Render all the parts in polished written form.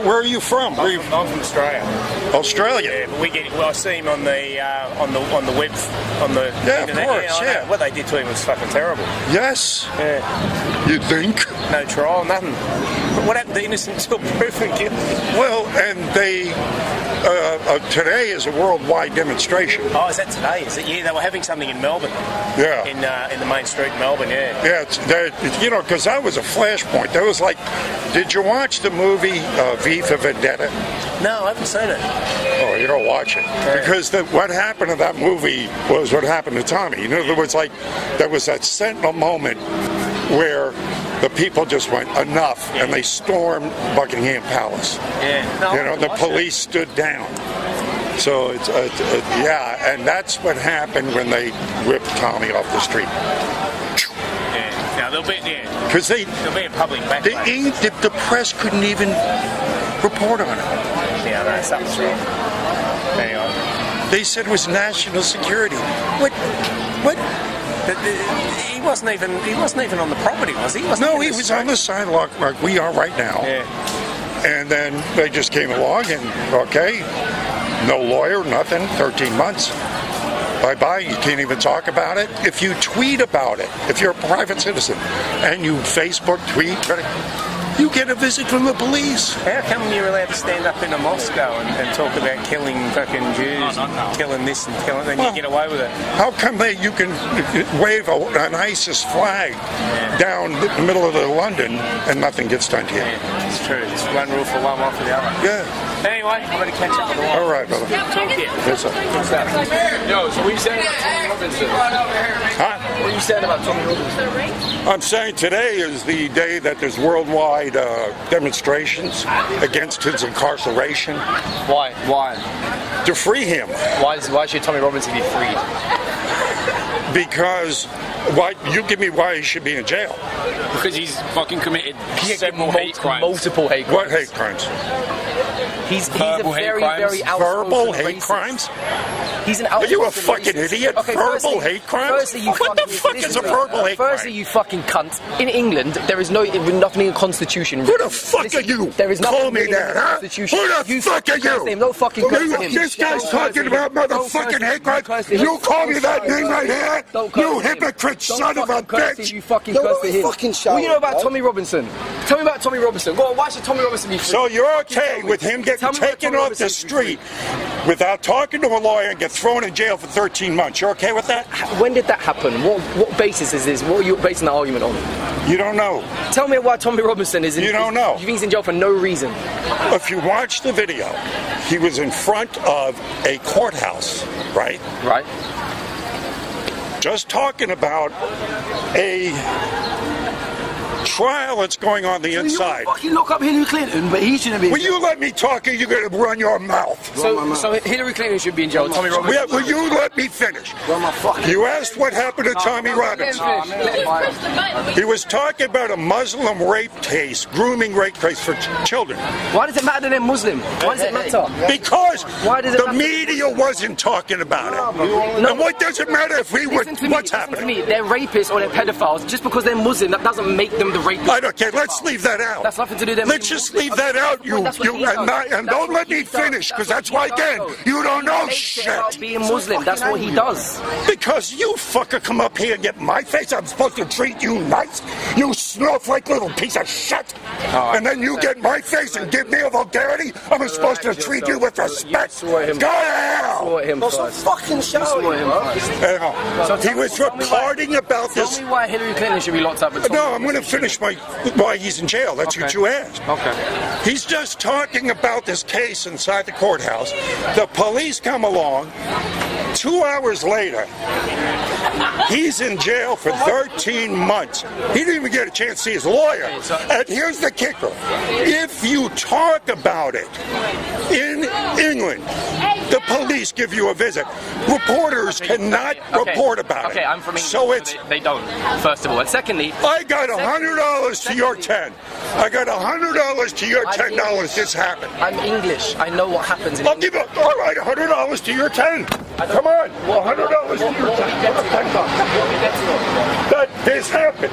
Where are you from? I'm from Australia. Australia. Yeah, but I see him on the web, on the internet. Of course, yeah. What they did to him was fucking terrible. Yes. Yeah. You think? No trial, nothing. But what happened to innocent until proven guilty? Well, and they today is a worldwide demonstration. Oh, is that today? Is it? Yeah, they were having something in Melbourne. Yeah. In the main street in Melbourne. Yeah. Yeah, you know, because that was a flashpoint. That was like, did you watch the movie V for Vendetta? No, I haven't seen it. Oh, you don't watch it. Yeah. Because what happened to that movie was what happened to Tommy. You know, there was that sentinel moment where the people just went enough, and they stormed Buckingham Palace. Yeah. No, you know, the police stood down. So yeah, and that's what happened when they ripped Tommy off the street. Yeah. Now there'll be because there'll be a public backlash. The press couldn't even report on it. Yeah, no, something's wrong. Anyway, they said it was national security. What? He wasn't even on the property, was he? No, he was on the sidewalk like we are right now. Yeah. And then they just came along and, okay, no lawyer, nothing, 13 months. Bye-bye, you can't even talk about it. If you tweet about it, if you're a private citizen, and you Facebook tweet, you get a visit from the police. How come you're allowed to stand up in a Moscow and talk about killing fucking Jews, and killing this and killing, then you get away with it? How come you can wave an ISIS flag down the middle of London and nothing gets done to you? Yeah, it's true. It's one rule for one, one for the other. Yeah. Anyway, I'm going to catch up with the one. All right, brother. Talk here. What's up? Yo, so what are you saying about Tommy Robinson? Huh? What are you saying about Tommy Robinson? I'm saying today is the day that there's worldwide demonstrations against his incarceration. Why? To free him. Why should Tommy Robinson be freed? Because you give me why he should be in jail. Because he's fucking committed several hate crimes. Multiple hate crimes. What hate crimes? He's a very outspoken verbal hate racist. crimes? He's an outspoken Are you a fucking racist. idiot? Okay, verbal hate crimes? Firstly, you what the fuck is a verbal hate crime? Firstly, you fucking cunt. In England, there is nothing in the Constitution. Who the fuck are you? There is nothing Call me in that, the huh? Constitution. Who the fuck are you? Don't fucking curse him. This guy's talking about motherfucking hate crimes. You call me that name right here? You hypocrite son of a bitch. You fucking curse to him. What do you know about Tommy Robinson? Tell me about Tommy Robinson. Go on, why should Tommy Robinson be free? So you're okay with him getting taken off the street without talking to a lawyer and get thrown in jail for 13 months? You're okay with that? When did that happen? What basis is this? What are you basing that argument on? You don't know. Tell me why Tommy Robinson is in You don't know. You think he's in jail for no reason? If you watch the video, he was in front of a courthouse, right? Right. Just talking about a trial that's going on the inside. You fucking look up Hillary Clinton, but he shouldn't be. Will you let me talk or you're going to run your mouth? So Hillary Clinton should be in jail. Tommy Robinson. Will you let me finish? You asked what happened to Tommy Robinson. He was talking about a Muslim rape case, grooming rape case for children. Why does it matter that they're Muslim? Why does it matter? Because the media wasn't talking about it. No. And what does it matter if we were... What's happening? Listen to me. They're rapists or they're pedophiles. Just because they're Muslim, that doesn't make them the rapists. Okay, let's leave that out. That's nothing to do with them. Let's just leave that out, and don't let me finish, because that's why, again, you don't know shit. Being Muslim, that's what he does. Because you fucker come up here and get my face, I'm supposed to treat you nice, you snowflake little piece of shit. And then you get my face and give me a vulgarity, I'm supposed to treat you with respect. Go to hell! That's a fucking show. He was recording about this. Tell me why Hillary Clinton should be locked up. No, I'm going to finish why he's in jail. That's what you asked. Okay. He's just talking about this case inside the courthouse. The police come along. 2 hours later, he's in jail for 13 months. He didn't even get a chance to see his lawyer. And here's the kicker. If you talk about it in England, the police give you a visit. Reporters cannot report about it. Okay, I'm from England, so it's... They don't, first of all. And secondly... I got $100 to your 10. I got $100 to your $10. This happened. I'm English. I know what happens in I'll give you, all right, $100 to your 10. Come on. Well, $100 to your 10. That this happened.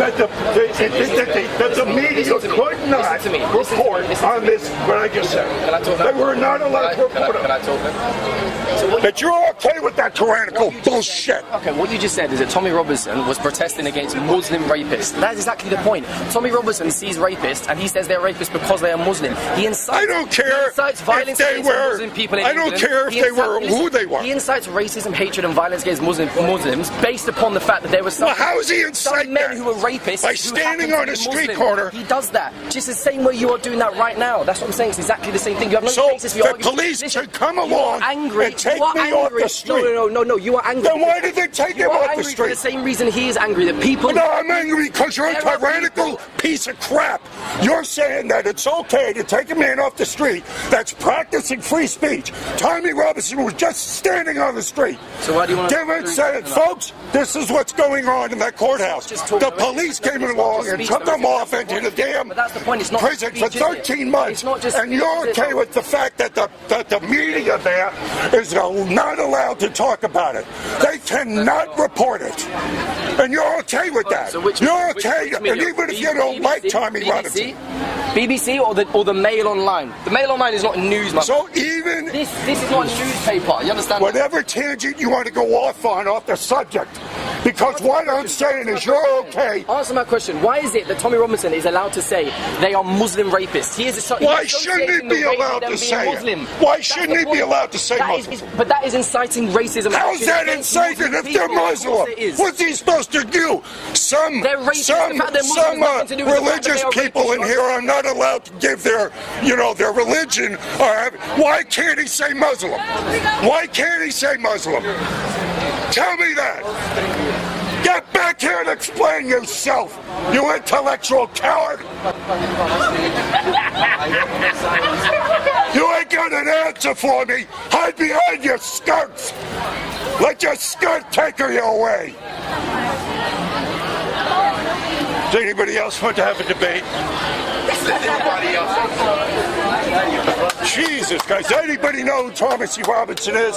that the media could not report on this, what I just said. They were not allowed to report on it. That you're okay with that tyrannical bullshit. Okay, what you just said is that Tommy Robinson was protesting against Muslim rapists. That's exactly the point. Tommy Robinson sees rapists and he says they're rapists because they are Muslim. He incites, I don't care if they were Muslim people in England. Care if they were who they were. He incites racism, hatred, and violence against Muslims based upon the fact that there were some, how is he some men who were rapists by standing on a street corner. He does that just the same way you are doing that right now. That's what I'm saying. It's exactly the same thing. You have no basis for your argument. So the police should come along and take me off the street. No. You are angry. Then why did they take him off the street? For the same reason he is angry that people. No, I'm angry because you're a tyrannical piece of crap. You're saying that it's okay to take a man off the street that's practicing free speech. Tommy Robinson was just standing on the street. So why do you want to... Folks, this is what's going on in that courthouse. The police came along and took them off into the damn prison for 13 months. And you're okay with the fact that the media there is not allowed to talk about it. They cannot report it. And you're okay with that. You're okay, and even if you don't like Tommy Robinson. BBC or the Mail Online. The Mail Online is not news, man. So even this is not a newspaper. You understand? Whatever tangent you want to go off the subject. Because what I'm saying is you're okay. Answer my question. Why is it that Tommy Robinson is allowed to say they are Muslim rapists? Why shouldn't he be allowed to say it? Why shouldn't he be allowed to say Muslim? But that is inciting racism. How's that inciting if they're Muslim? What's he supposed to do? Some religious people in here are not allowed to give their religion. Why can't he say Muslim? Why can't he say Muslim? Tell me that. Get back here and explain yourself, you intellectual coward. You ain't got an answer for me. Hide behind your skirts. Let your skirt take you away. Does anybody else want to have a debate? Jesus, guys, does anybody know who Tommy C. Robinson is?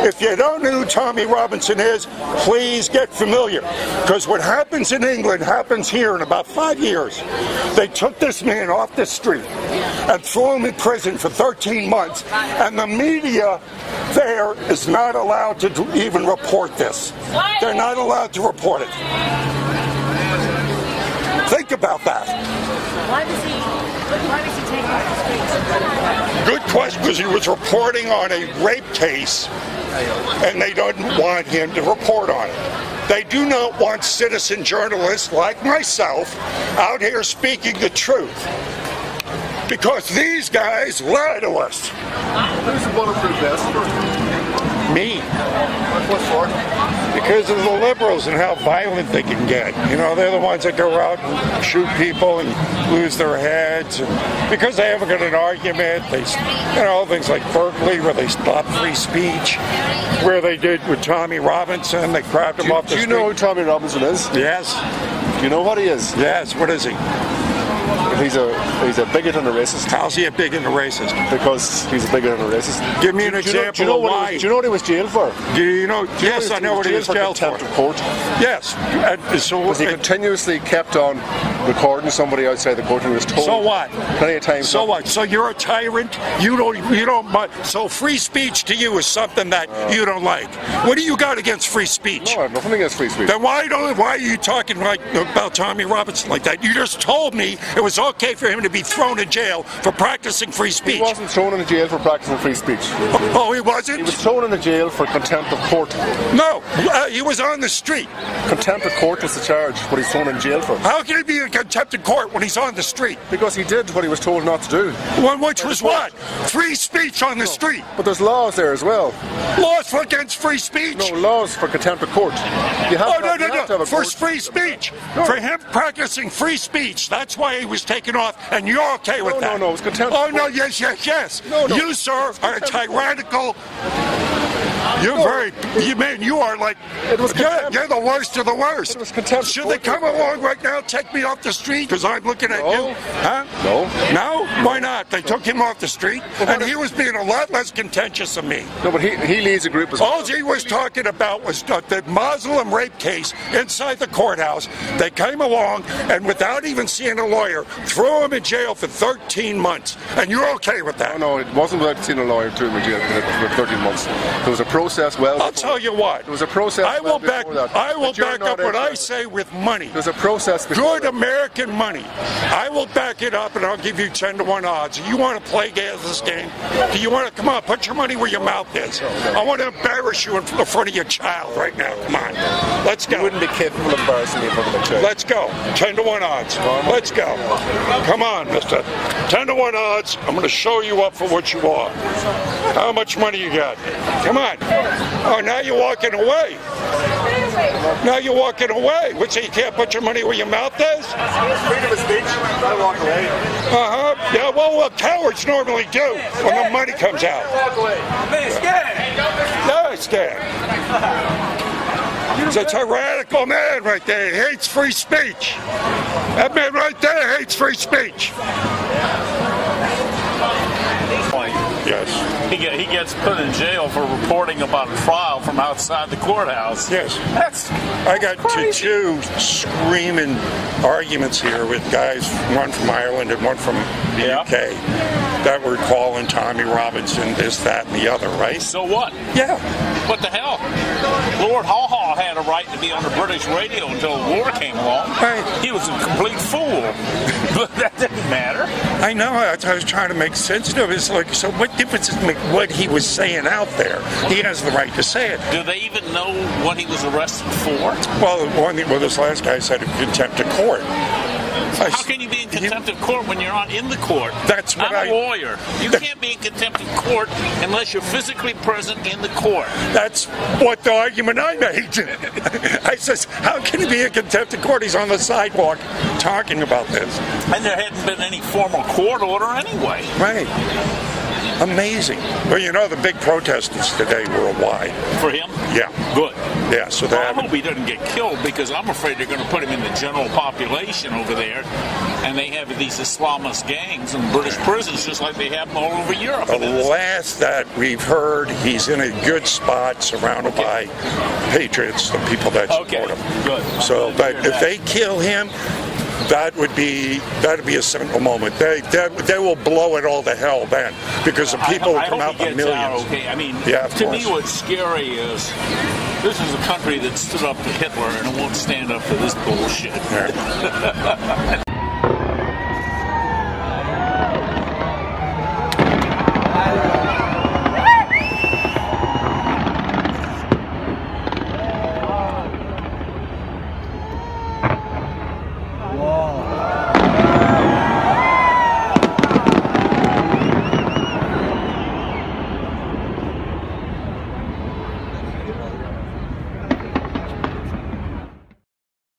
If you don't know who Tommy Robinson is, please get familiar. Because what happens in England happens here in about 5 years. They took this man off the street and threw him in prison for 13 months. And the media there is not allowed to even report this. They're not allowed to report it. Think about that. Why was he taken off the streets? Good question, because he was reporting on a rape case, and they don't want him to report on it. They do not want citizen journalists like myself out here speaking the truth. Because these guys lie to us. Who's the bulletproof vest? Me. What for? Because of the liberals and how violent they can get. You know, they're the ones that go out and shoot people and lose their heads. And because they haven't got an argument, they, things like Berkeley where they stopped free speech, where they did with Tommy Robinson, they grabbed him off the street. Do you know who Tommy Robinson is? Yes. Do you know what he is? Yes, what is he? He's a bigot and a racist. How's he a bigot and a racist? Because he's a bigot and a racist. Give me an example of why. Do you know what he was jailed for? Yes, I know what he was jailed for. Contempt of court. Yes. Because he continuously kept on recording somebody outside the court and he was told. So what? Plenty of times. So what? So you're a tyrant? You don't. So free speech to you is something that you don't like. What do you got against free speech? No, I have nothing against free speech. Then why are you talking about Tommy Robinson like that? You just told me it was okay for him to be thrown in jail for practicing free speech. He wasn't thrown in jail for practicing free speech. Oh, he wasn't? He was thrown in jail for contempt of court. No, he was on the street. Contempt of court is the charge, what he's thrown in jail for. How can he be in contempt of court when he's on the street? Because he did what he was told not to do. Well, which was what? Free speech on the street. But there's laws there as well. Laws against free speech? No, laws for contempt of court. No. For free speech. No. For him practicing free speech. That's why he was taken off, and you're okay with that. No, it's contempt. Oh, no, yes. No. You, sir, are a tyrannical You are like, you're the worst of the worst. It was contempt. Should they come along right now, take me off the street because I'm looking at you? Huh? No? Why not? They took him off the street, and he was being a lot less contentious than me. No, but he leads a group as well. All he was talking about was the Muslim rape case inside the courthouse. They came along, and without even seeing a lawyer, threw him in jail for 13 months. And you're okay with that? No, it wasn't without seeing a lawyer threw him in jail for 13 months. There was a process. I'll tell you what. There was a process. I will back up what I say with money. There's a process. Good American money. I will back it up, and I'll give you 10-to-1 odds. You want to play this game? Do you want to come on? Put your money where your mouth is. I want to embarrass you in front of your child right now. Come on, let's go. You wouldn't be capable of embarrassing me in front of my child. Let's go. 10-to-1 odds. Let's go. Come on, mister. 10-to-1 odds. I'm going to show you up for what you are. How much money you got? Come on. Oh, now you're walking away. Now you're walking away. What, so you can't put your money where your mouth is? Freedom of speech. I walk away. Yeah, well, what cowards normally do when the money comes out. Walk away. Man, scared. No, it's scared. He's a tyrannical man right there. He hates free speech. That man right there hates free speech. Yes. He gets put in jail for reporting about a trial from outside the courthouse. Yes. I got crazy. two screaming arguments here with guys, one from Ireland and one from the UK, that were calling Tommy Robinson this, that, and the other, right? So what? Yeah. What the hell? Lord Haw Haw had a right to be on the British radio until the war came along. Right. He was a complete fool. But that didn't matter. I know. I was trying to make sense of it. It's like, so what difference does it make what he was saying out there? He has the right to say it. Do they even know what he was arrested for? Well, this last guy said contempt of court. How can you be in contempt of court when you're not in the court? That's what I'm a lawyer. You can't be in contempt of court unless you're physically present in the court. That's what the argument I made. I says, how can he be in contempt of court? He's on the sidewalk talking about this. And there hadn't been any formal court order anyway. Right. Amazing. Well, you know, the big protesters today worldwide. For him? Yeah. Good. Yeah, so I hope he doesn't get killed, because I'm afraid they're going to put him in the general population over there, and they have these Islamist gangs in British prisons just like they have them all over Europe. The last that we've heard, he's in a good spot surrounded by patriots, the people that support him. Good. So, but if they kill him, that'd be a simple moment. They will blow it all to hell then, because the people will come out in millions. Out okay. I mean, yeah, to me, what's scary is this is a country that stood up to Hitler and it won't stand up to this bullshit. Yeah.